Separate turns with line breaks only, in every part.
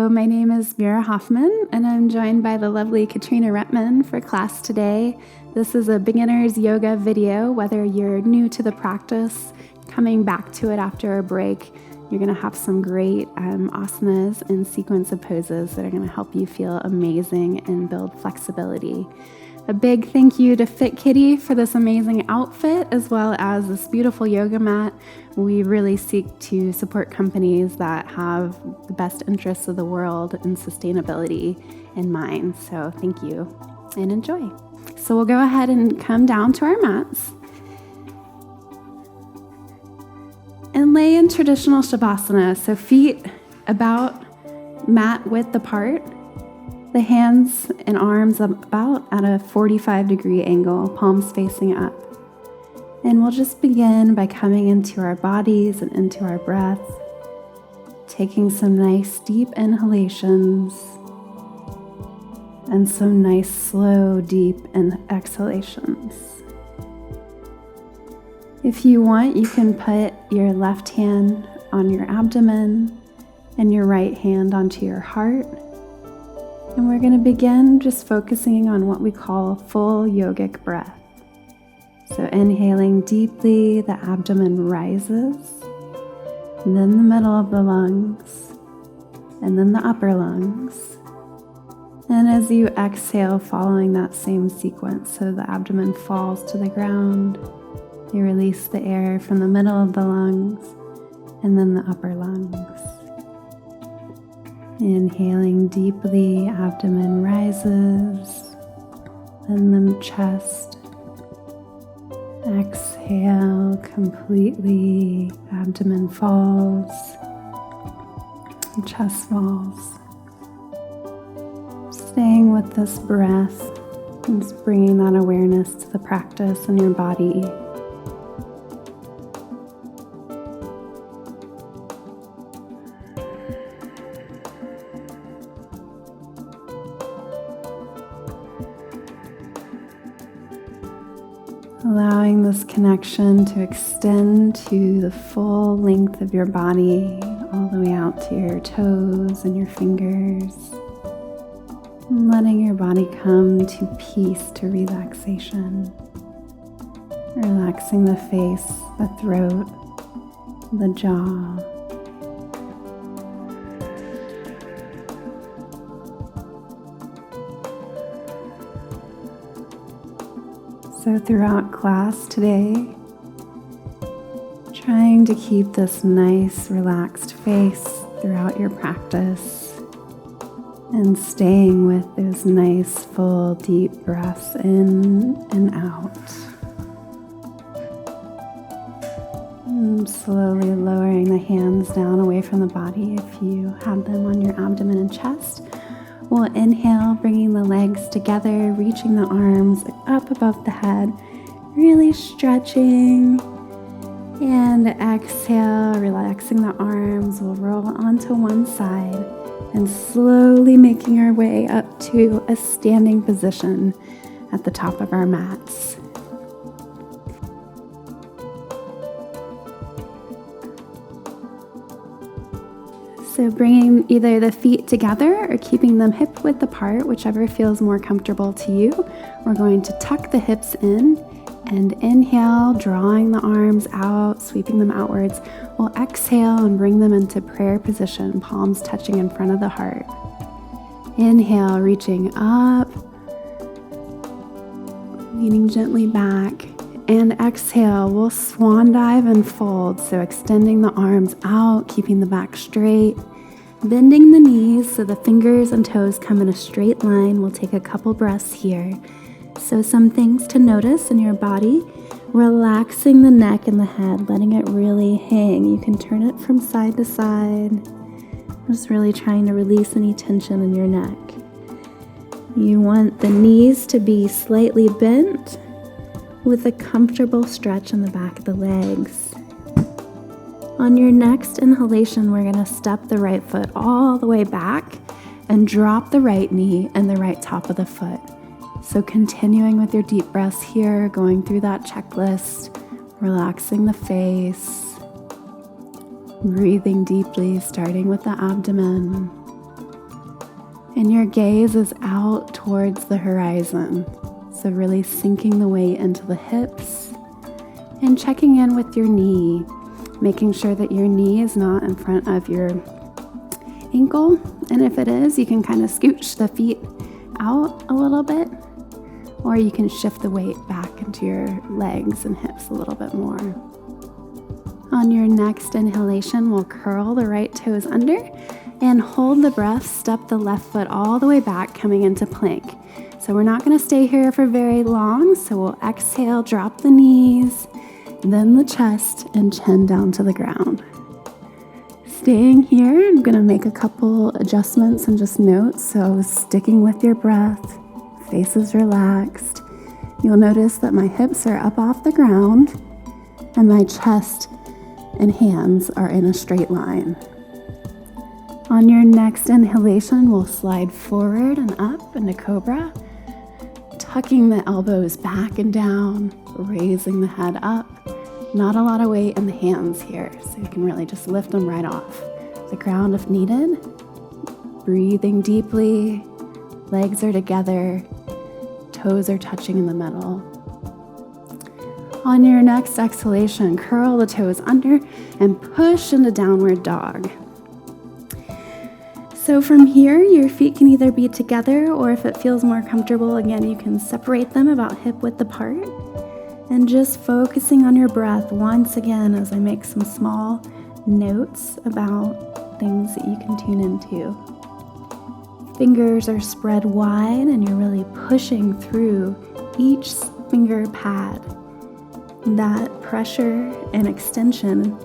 Hello, my name is Meera Hoffman, and I'm joined by the lovely Katrina Repman for class today. This is a beginner's yoga video. Whether you're new to the practice, coming back to it after a break, you're going to have some great asanas and sequence of poses that are going to help you feel amazing and build flexibility. A big thank you to FitKiti for this amazing outfit, as well as this beautiful yoga mat. We really seek to support companies that have the best interests of the world and sustainability in mind. So thank you and enjoy. So we'll go ahead and come down to our mats and lay in traditional shavasana. So feet about mat width apart. The hands and arms about at a 45-degree angle, palms facing up. And we'll just begin by coming into our bodies and into our breath, taking some nice deep inhalations and some nice slow deep exhalations. If you want, you can put your left hand on your abdomen and your right hand onto your heart. And we're going to begin just focusing on what we call full yogic breath. So inhaling deeply, the abdomen rises, and then the middle of the lungs, and then the upper lungs. And as you exhale, following that same sequence, so the abdomen falls to the ground, you release the air from the middle of the lungs, and then the upper lungs. Inhaling deeply, abdomen rises, and then chest. Exhale completely, abdomen falls, chest falls. Staying with this breath, and just bringing that awareness to the practice in your body. Allowing this connection to extend to the full length of your body, all the way out to your toes and your fingers. And letting your body come to peace, to relaxation. Relaxing the face, the throat, the jaw. So throughout class today, trying to keep this nice relaxed face throughout your practice and staying with those nice full deep breaths in and out. And slowly lowering the hands down away from the body if you have them on your abdomen and chest. We'll inhale, bringing the legs together, reaching the arms up above the head, really stretching. And exhale, relaxing the arms. We'll roll onto one side and slowly making our way up to a standing position at the top of our mats. So bringing either the feet together or keeping them hip width apart, whichever feels more comfortable to you. We're going to tuck the hips in and inhale, drawing the arms out, sweeping them outwards. We'll exhale and bring them into prayer position, palms touching in front of the heart. Inhale, reaching up, leaning gently back. And exhale, we'll swan dive and fold. So extending the arms out, keeping the back straight, bending the knees so the fingers and toes come in a straight line. We'll take a couple breaths here. So some things to notice in your body. Relaxing the neck and the head, letting it really hang. You can turn it from side to side. Just really trying to release any tension in your neck. You want the knees to be slightly bent, with a comfortable stretch in the back of the legs. On your next inhalation, we're going to step the right foot all the way back and drop the right knee and the right top of the foot. So continuing with your deep breaths here, going through that checklist, relaxing the face, breathing deeply, starting with the abdomen, And your gaze is out towards the horizon. So really sinking the weight into the hips and checking in with your knee, making sure that your knee is not in front of your ankle. And if it is, you can kind of scooch the feet out a little bit, or you can shift the weight back into your legs and hips a little bit more. On your next inhalation, we'll curl the right toes under and hold the breath, step the left foot all the way back, coming into plank. So we're not going to stay here for very long, so we'll exhale, drop the knees, then the chest and chin down to the ground. Staying here, I'm going to make a couple adjustments and just notes. So sticking with your breath, face is relaxed. You'll notice that my hips are up off the ground and my chest and hands are in a straight line. On your next inhalation, we'll slide forward and up into cobra, tucking the elbows back and down, raising the head up. Not a lot of weight in the hands here, so you can really just lift them right off the ground if needed. Breathing deeply, legs are together, toes are touching in the middle. On your next exhalation, curl the toes under and push into downward dog. So from here, your feet can either be together, or if it feels more comfortable, again, you can separate them about hip width apart. And just focusing on your breath once again as I make some small notes about things that you can tune into. Fingers are spread wide and you're really pushing through each finger pad. That pressure and extension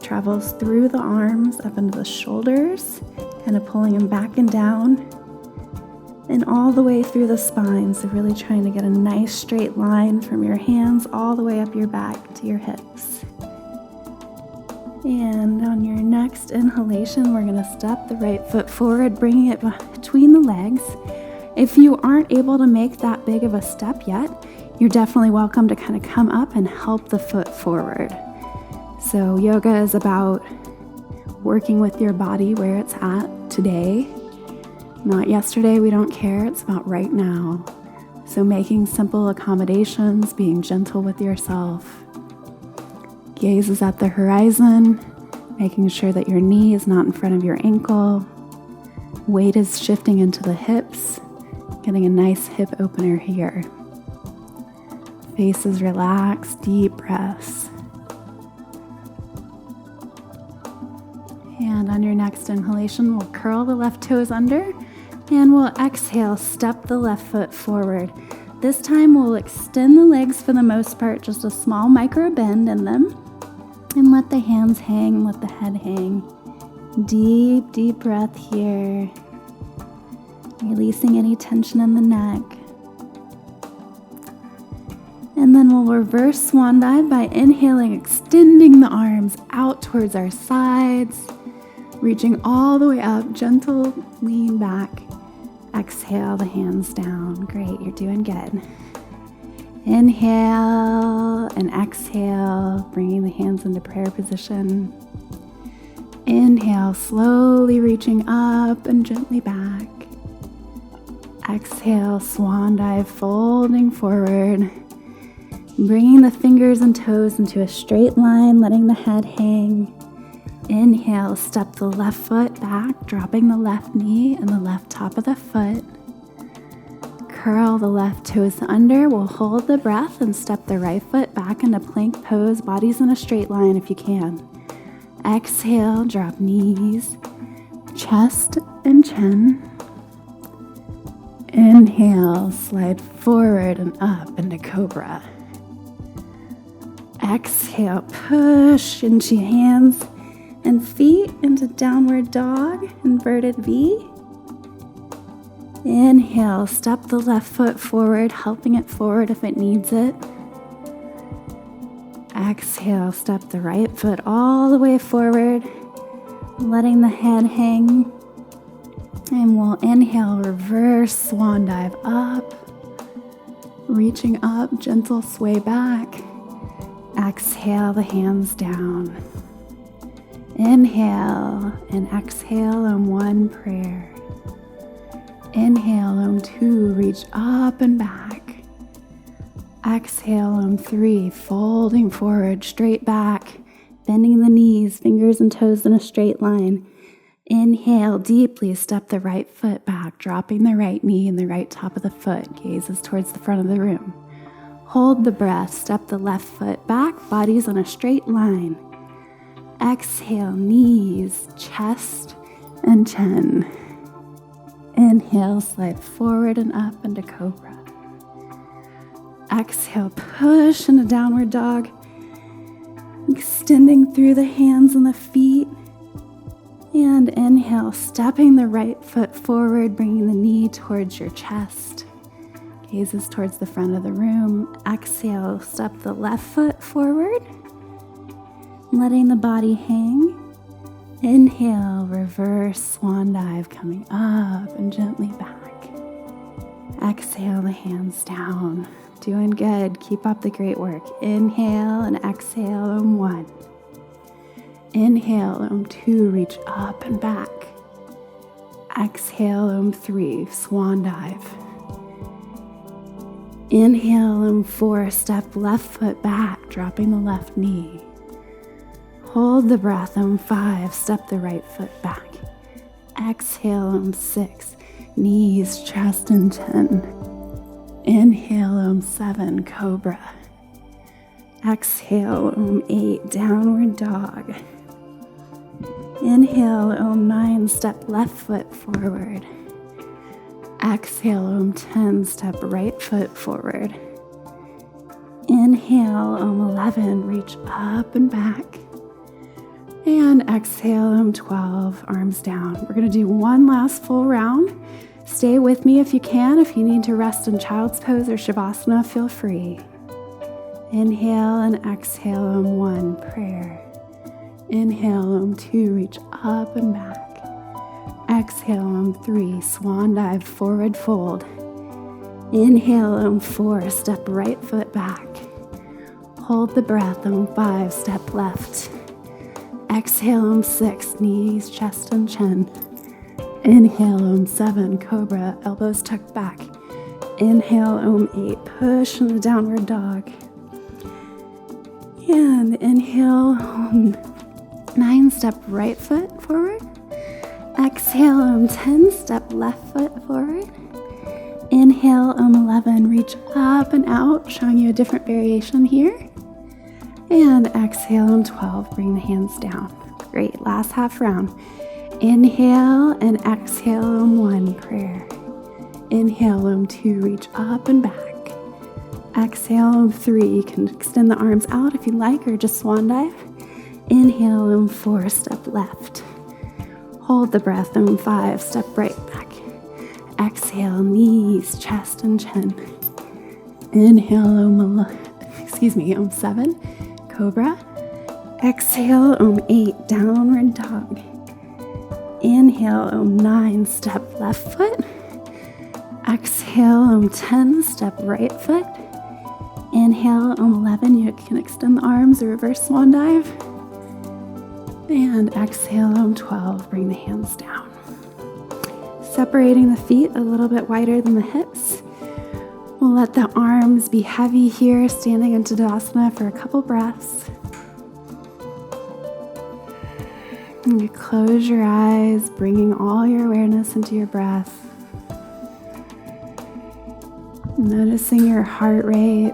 travels through the arms up into the shoulders, kind of pulling them back and down, and all the way through the spine. So really trying to get a nice straight line from your hands all the way up your back to your hips. And on your next inhalation, we're going to step the right foot forward, bringing it between the legs. If you aren't able to make that big of a step yet, you're definitely welcome to kind of come up and help the foot forward. So yoga is about working with your body where it's at today. Not yesterday, we don't care. It's about right now. So making simple accommodations, being gentle with yourself. Gaze is at the horizon, making sure that your knee is not in front of your ankle. Weight is shifting into the hips, getting a nice hip opener here. Face is relaxed, deep breaths. And on your next inhalation, we'll curl the left toes under and we'll exhale, step the left foot forward. This time we'll extend the legs for the most part, just a small micro bend in them, and let the hands hang, let the head hang. Deep, deep breath here. Releasing any tension in the neck. And then we'll reverse swan dive by inhaling, extending the arms out towards our sides, reaching all the way up, gentle lean back. Exhale the hands down. Great, you're doing good. Inhale and exhale, bringing the hands into prayer position. Inhale, slowly reaching up and gently back. Exhale, swan dive, folding forward. Bringing the fingers and toes into a straight line, letting the head hang. Inhale, step the left foot back, dropping the left knee and the left top of the foot. Curl the left toes under. We'll hold the breath and step the right foot back into plank pose. Body's in a straight line if you can. Exhale, drop knees, chest and chin. Inhale, slide forward and up into cobra. Exhale, push into your hands and feet into downward dog, inverted V. Inhale, step the left foot forward, helping it forward if it needs it. Exhale, step the right foot all the way forward, letting the head hang. And we'll inhale, reverse swan dive up, reaching up, gentle sway back. Exhale the hands down. Inhale and exhale on one prayer. Inhale, 2, reach up and back. Exhale, 3, folding forward, straight back, bending the knees, fingers and toes in a straight line. Inhale deeply, step the right foot back, dropping the right knee and the right top of the foot, gazes towards the front of the room. Hold the breath, step the left foot back, body's on a straight line. Exhale, knees, chest, and chin. Inhale, slide forward and up into cobra. Exhale, push into downward dog. Extending through the hands and the feet. And inhale, stepping the right foot forward, bringing the knee towards your chest. Gazes towards the front of the room. Exhale, step the left foot forward. Letting the body hang. Inhale, reverse swan dive, coming up and gently back. Exhale, the hands down. Doing good. Keep up the great work. Inhale and exhale, 1. Inhale, 2, reach up and back. Exhale, 3, swan dive. Inhale, 4, step left foot back, dropping the left knee. Hold the breath, 5, step the right foot back. Exhale, 6, knees, chest, and chin. Inhale, 7, cobra. Exhale, 8, downward dog. Inhale, 9, step left foot forward. Exhale, 10, step right foot forward. Inhale, 11, reach up and back. And exhale, 12, arms down. We're going to do one last full round. Stay with me if you can. If you need to rest in child's pose or shavasana, feel free. Inhale and exhale, 1, prayer. Inhale, 2, reach up and back. Exhale, 3, swan dive, forward fold. Inhale, 4, step right foot back. Hold the breath, 5, step left. Exhale, 6, knees, chest, and chin. Inhale, 7, cobra, elbows tucked back. Inhale, 8, push in the downward dog. And inhale, 9, step right foot forward. Exhale, 10, step left foot forward. Inhale, 11, reach up and out, showing you a different variation here. And exhale, 12, bring the hands down. Great, last half round. Inhale and exhale, 1, prayer. Inhale, 2, reach up and back. Exhale, 3, you can extend the arms out if you like, or just swan dive. Inhale, 4, step left. Hold the breath, 5, step right back. Exhale, knees, chest, and chin. Inhale, 7, cobra. Exhale, 8, downward dog. Inhale, 9, step left foot. Exhale, 10, step right foot. Inhale, 11, you can extend the arms or reverse swan dive. And exhale, 12, bring the hands down. Separating the feet a little bit wider than the hips. We'll let the arms be heavy here, standing in Tadasana for a couple breaths. And you close your eyes, bringing all your awareness into your breath. Noticing your heart rate.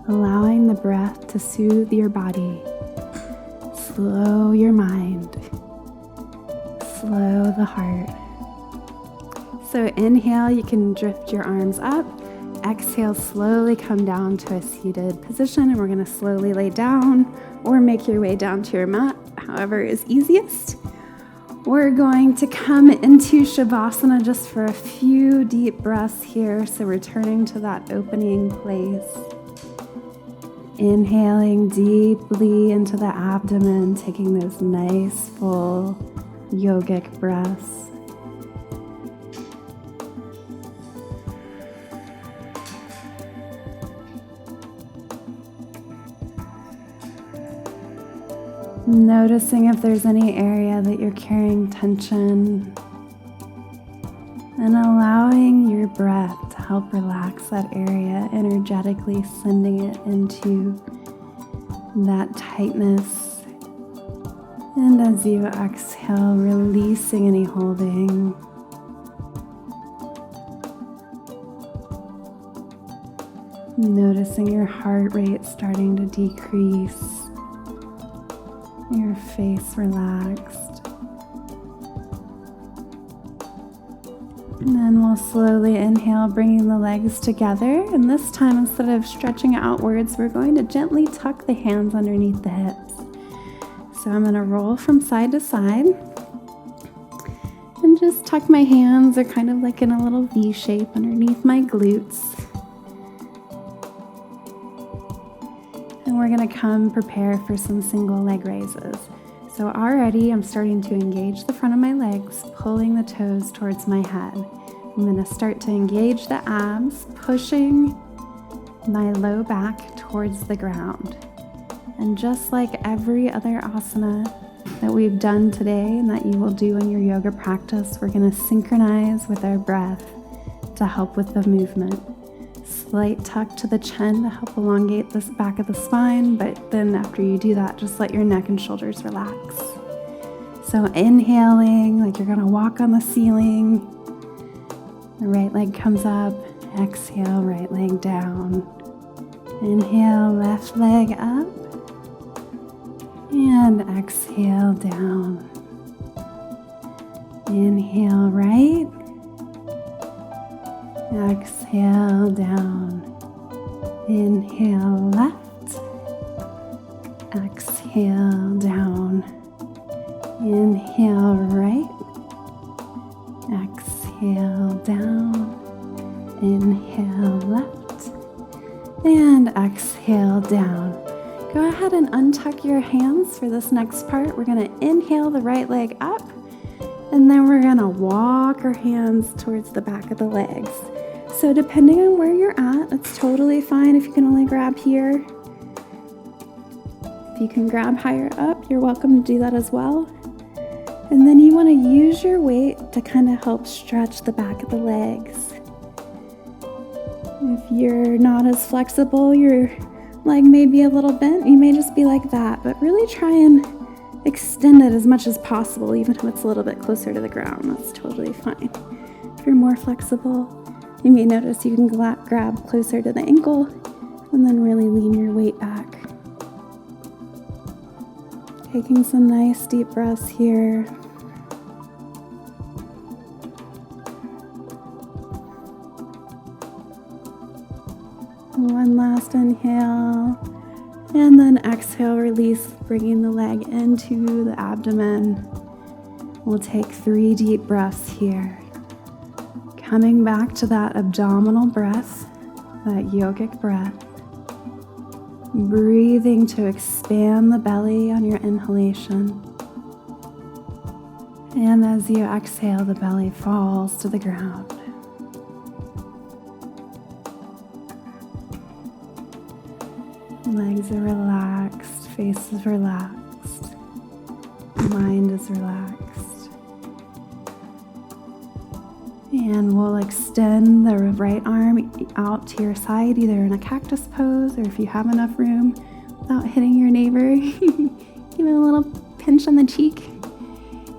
Allowing the breath to soothe your body. Slow your mind. Slow the heart. So inhale, you can drift your arms up. Exhale, slowly come down to a seated position, and we're going to slowly lay down or make your way down to your mat, however is easiest. We're going to come into Shavasana just for a few deep breaths here, so returning to that opening place. Inhaling deeply into the abdomen, taking those nice, full yogic breaths. Noticing if there's any area that you're carrying tension, and allowing your breath to help relax that area, energetically sending it into that tightness. And as you exhale, releasing any holding. Noticing your heart rate starting to decrease, your face relaxed. And then we'll slowly inhale, bringing the legs together. And this time, instead of stretching outwards, we're going to gently tuck the hands underneath the hips. So I'm going to roll from side to side and just tuck my hands. They're kind of like in a little V shape underneath my glutes. And we're going to come prepare for some single leg raises. So already I'm starting to engage the front of my legs, pulling the toes towards my head. I'm going to start to engage the abs, pushing my low back towards the ground. And just like every other asana that we've done today and that you will do in your yoga practice, we're going to synchronize with our breath to help with the movement. Slight tuck to the chin to help elongate the back of the spine, but then after you do that, just let your neck and shoulders relax. So inhaling like you're going to walk on the ceiling. The right leg comes up. Exhale, right leg down. Inhale, left leg up. And exhale down. Inhale right. Exhale down. Inhale left. Exhale down. Inhale right. Exhale down. Inhale left. And exhale down. Go ahead and untuck your hands for this next part. We're going to inhale the right leg up, and then we're going to walk our hands towards the back of the legs. So depending on where you're at, it's totally fine if you can only grab here. If you can grab higher up, you're welcome to do that as well. And then you want to use your weight to kind of help stretch the back of the legs. If you're not as flexible, your leg may be a little bent, you may just be like that, but really try and extend it as much as possible, even if it's a little bit closer to the ground. That's totally fine. If you're more flexible, you may notice you can grab closer to the ankle and then really lean your weight back. Taking some nice deep breaths here. One last inhale, and then exhale, release, bringing the leg into the abdomen. We'll take 3 deep breaths here. Coming back to that abdominal breath, that yogic breath. Breathing to expand the belly on your inhalation. And as you exhale, the belly falls to the ground. Legs are relaxed, face is relaxed, mind is relaxed. And we'll extend the right arm out to your side, either in a cactus pose or if you have enough room without hitting your neighbor, give it a little pinch on the cheek.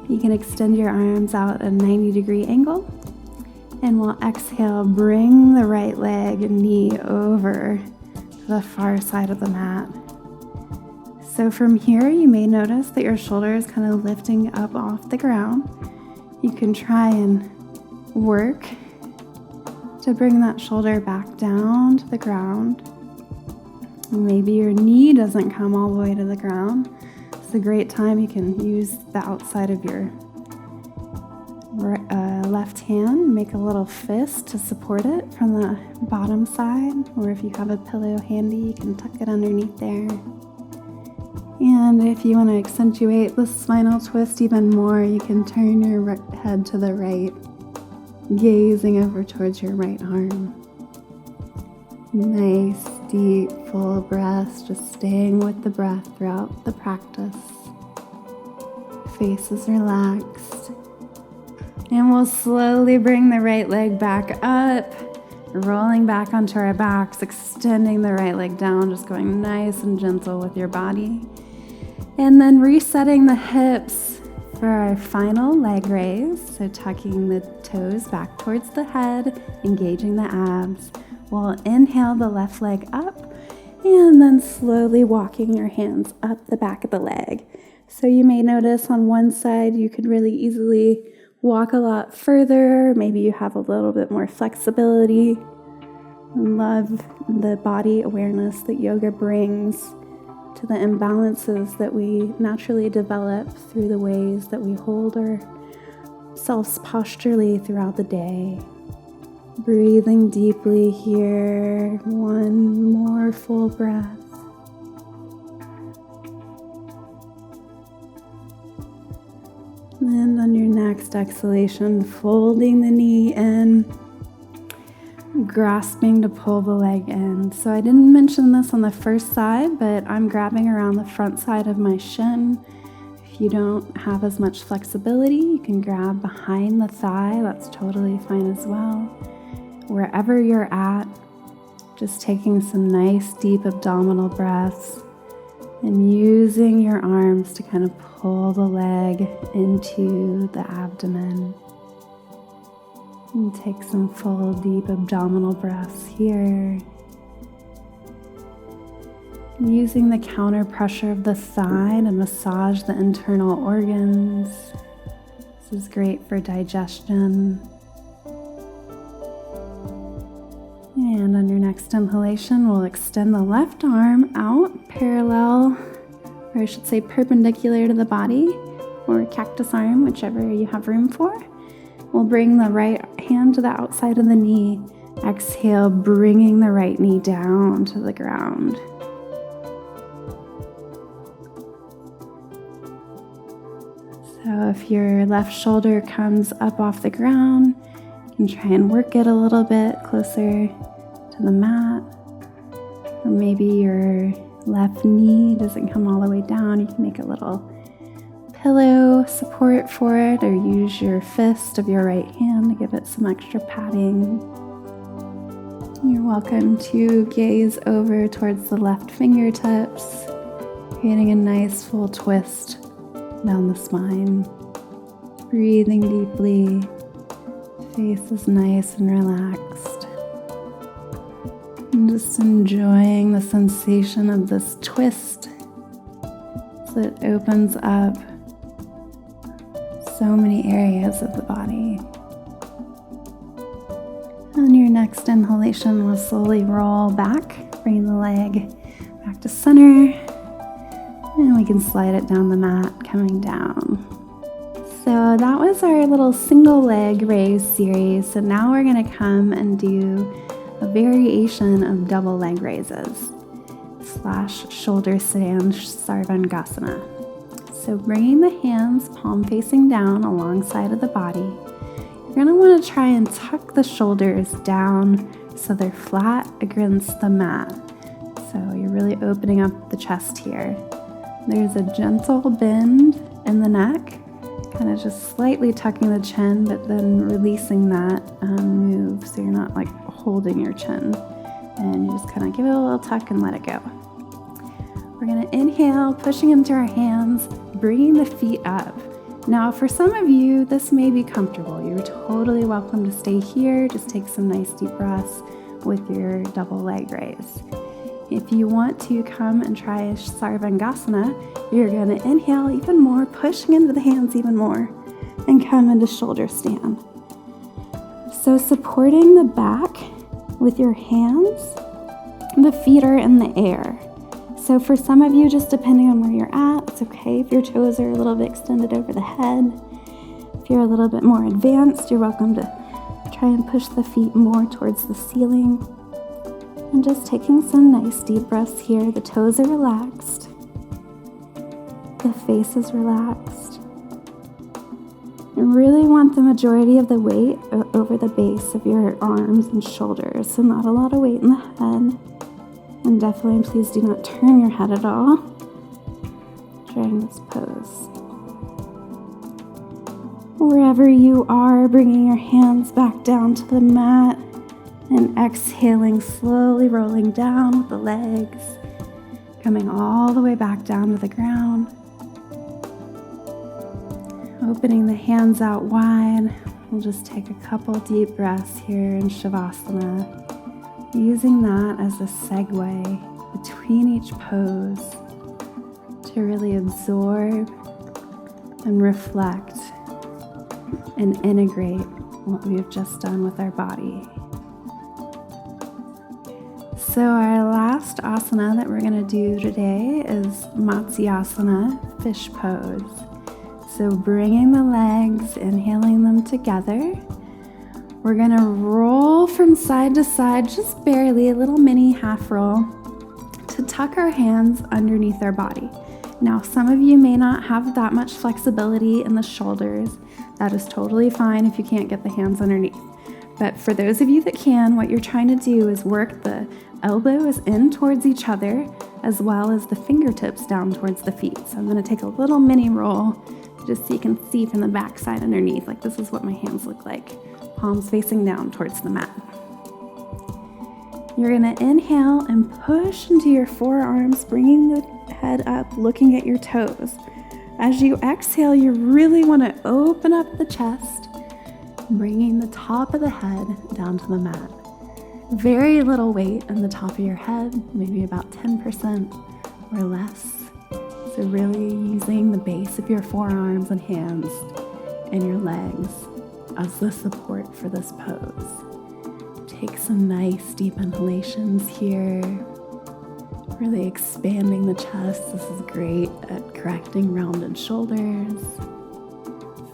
You can extend your arms out at a 90-degree angle. And we'll exhale, bring the right leg and knee over the far side of the mat. So from here, you may notice that your shoulder is kind of lifting up off the ground. You can try and work to bring that shoulder back down to the ground. Maybe your knee doesn't come all the way to the ground. It's a great time. You can use the outside of your left hand, make a little fist to support it from the bottom side, or if you have a pillow handy, you can tuck it underneath there. And if you want to accentuate the spinal twist even more, you can turn your head to the right, gazing over towards your right arm. Nice, deep, full breaths, just staying with the breath throughout the practice. Face is relaxed. And we'll slowly bring the right leg back up, rolling back onto our backs, extending the right leg down, just going nice and gentle with your body. And then resetting the hips for our final leg raise. So tucking the toes back towards the head, engaging the abs. We'll inhale the left leg up and then slowly walking your hands up the back of the leg. So you may notice on one side you could really easily walk a lot further. Maybe you have a little bit more flexibility. Love the body awareness that yoga brings to the imbalances that we naturally develop through the ways that we hold ourselves posturally throughout the day. Breathing deeply here. One more full breath. And on your next exhalation, folding the knee in, grasping to pull the leg in. So I didn't mention this on the first side, but I'm grabbing around the front side of my shin. If you don't have as much flexibility, you can grab behind the thigh. That's totally fine as well. Wherever you're at, just taking some nice deep abdominal breaths and using your arms to kind of pull the leg into the abdomen. And take some full deep abdominal breaths here. Using the counter pressure of the thigh to massage the internal organs. This is great for digestion. And on your next inhalation, we'll extend the left arm out parallel, or I should say perpendicular to the body, or cactus arm, whichever you have room for. We'll bring the right hand to the outside of the knee. Exhale, bringing the right knee down to the ground. So if your left shoulder comes up off the ground, you can try and work it a little bit closer to the mat. Or maybe your left knee doesn't come all the way down. You can make a little pillow support for it, or use your fist of your right hand to give it some extra padding. You're welcome to gaze over towards the left fingertips, creating a nice full twist down the spine. Breathing deeply, face is nice and relaxed. And just enjoying the sensation of this twist as it opens up so many areas of the body. On your next inhalation, we'll slowly roll back, bring the leg back to center, and we can slide it down the mat, coming down. So that was our little single leg raise series. So now we're going to come and do a variation of double leg raises / shoulder stand sarvangasana. So bringing the hands palm facing down alongside of the body, you're going to want to try and tuck the shoulders down so they're flat against the mat. So you're really opening up the chest here. There's a gentle bend in the neck, kind of just slightly tucking the chin, but then releasing that move so you're not like holding your chin. And you just kind of give it a little tuck and let it go. We're going to inhale, pushing into our hands, bringing the feet up. Now, for some of you, this may be comfortable. You're totally welcome to stay here. Just take some nice deep breaths with your double leg raise. If you want to come and try sarvangasana, you're going to inhale even more, pushing into the hands even more, and come into shoulder stand. So supporting the back with your hands, the feet are in the air. So for some of you, just depending on where you're at, it's okay if your toes are a little bit extended over the head. If you're a little bit more advanced, you're welcome to try and push the feet more towards the ceiling. And just taking some nice deep breaths here. The toes are relaxed. The face is relaxed. And really want the majority of the weight over the base of your arms and shoulders. So not a lot of weight in the head. And definitely, please do not turn your head at all during this pose. Wherever you are, bringing your hands back down to the mat and exhaling, slowly rolling down with the legs, coming all the way back down to the ground. Opening the hands out wide. We'll just take a couple deep breaths here in shavasana, using that as a segue between each pose to really absorb and reflect and integrate what we've just done with our body. So our last asana that we're going to do today is Matsyasana, fish pose. So bringing the legs, inhaling them together. We're going to roll from side to side, just barely, a little mini half roll, to tuck our hands underneath our body. Now, some of you may not have that much flexibility in the shoulders. That is totally fine if you can't get the hands underneath. But for those of you that can, what you're trying to do is work the elbows in towards each other, as well as the fingertips down towards the feet. So I'm going to take a little mini roll, just so you can see from the back side underneath. Like, this is what my hands look like. Palms facing down towards the mat. You're going to inhale and push into your forearms, bringing the head up, looking at your toes. As you exhale, you really want to open up the chest, bringing the top of the head down to the mat. Very little weight in the top of your head, maybe about 10% or less. So really using the base of your forearms and hands and your legs as the support for this pose. Take some nice deep inhalations here. Really expanding the chest. This is great at correcting rounded shoulders.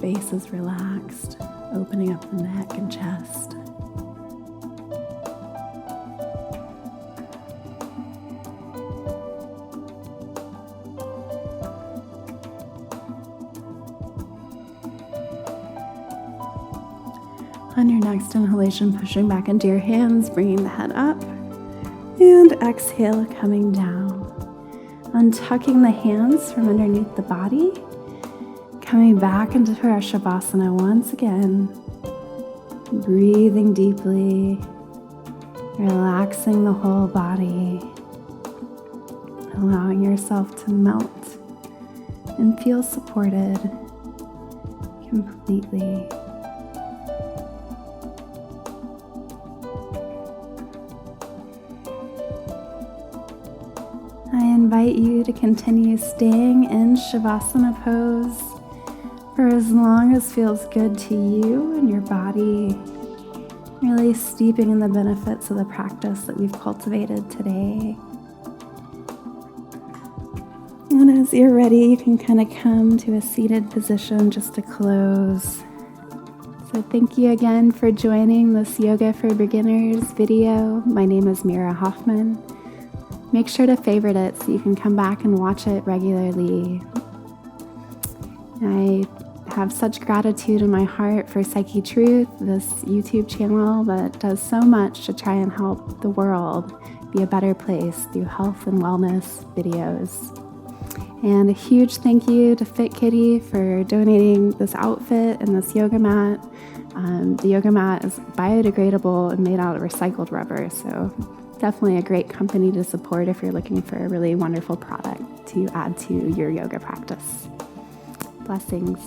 Face is relaxed, opening up the neck and chest. On your next inhalation, pushing back into your hands, bringing the head up, and exhale, coming down. Untucking the hands from underneath the body, coming back into our shavasana once again, breathing deeply, relaxing the whole body, allowing yourself to melt and feel supported completely. I invite you to continue staying in Shavasana pose for as long as feels good to you and your body, really steeping in the benefits of the practice that we've cultivated today. And as you're ready, you can kind of come to a seated position just to close. So thank you again for joining this Yoga for Beginners video. My name is Meera Hoffman. Make sure to favorite it so you can come back and watch it regularly. I have such gratitude in my heart for Psychetruth, this YouTube channel that does so much to try and help the world be a better place through health and wellness videos. And a huge thank you to FitKiti for donating this outfit and this yoga mat. The yoga mat is biodegradable and made out of recycled rubber, so definitely a great company to support if you're looking for a really wonderful product to add to your yoga practice. Blessings.